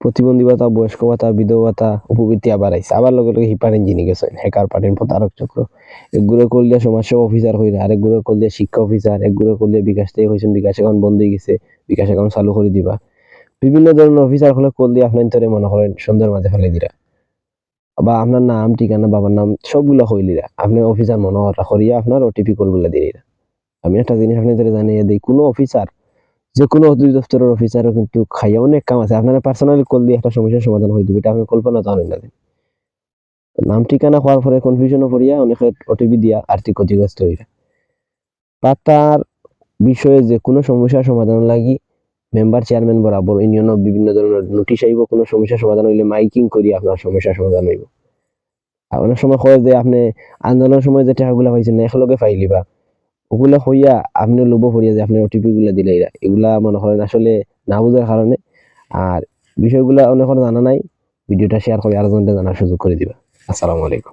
প্রতিবন্ধী ভাতা, বয়স্ক ভাতা, বিধবা ভাতা, উপবৃত্তি আবার আইছে, আবার লগে লগে হিপারেন জিনি গেছেন হ্যাকার পার্টির প্রতারক চক্র। একগুলো করলে সমাজসেবা অফিসার হইরা, আরেকগুলো করলে শিক্ষা অফিসার, একগুলো করলে বিকাশ থেকে হয়েছেন বিকাশ অ্যাকাউন্ট বন্ধ হয়ে গেছে, বিকাশ অ্যাকাউন্ট চালু করে দিবা। বিভিন্ন ধরনের অফিসার হলে করলে আপনার তরে মনে করেন সুন্দর মাঝে ফেলে দিরা, বা আপনার নাম ঠিকানা বাবার নাম সবগুলো হইলিরা আপনি অফিসার মনে করিয়া আপনার ওটিপি কলগুলা দিলিরা। আমি একটা জিনিস আপনাদের জানিয়ে দিই, কোনো অফিসার, যে কোনো অধিদপ্তরের অফিসারও কিন্তু খাইয়া অনেক কাম আছে, আপনারা পার্সোনালি কল দিয়ে একটা সমস্যার সমাধান হয়ে যাবে, এটা আপনি কল্পনা জানেন না। নাম ঠিকানা হওয়ার পরে কনফিউশনে পড়িয়া অনেকে ওটিপি দিয়া আর্থিক ক্ষতিগ্রস্ত হইরা। পাতার বিষয়ে যে কোনো সমস্যার সমাধান লাগি মেম্বার চেয়ারম্যান বরাবর ইউনিয়নও বিভিন্ন ধরনের নোটিশ আইব, কোনো সমস্যার সমাধান হইলে মাইকিং করি আপনার সমস্যার সমাধান হইব। আর অনেক সময় হয় যে আপনি আন্দোলনের সময় যে টাকাগুলা পাইছেন একলগে ফাইলিবা, ওগুলা হইয়া আপনি লোভ করিয়া যে আপনি ওটিপি গুলা দিলে এগুলা মনে করেন আসলে না বুঝার কারণে। আর বিষয়গুলা অনেকের জানা নাই, ভিডিওটা শেয়ার করে আরেকজনকে জানার সুযোগ করে দিবা। আসসালামু আলাইকুম।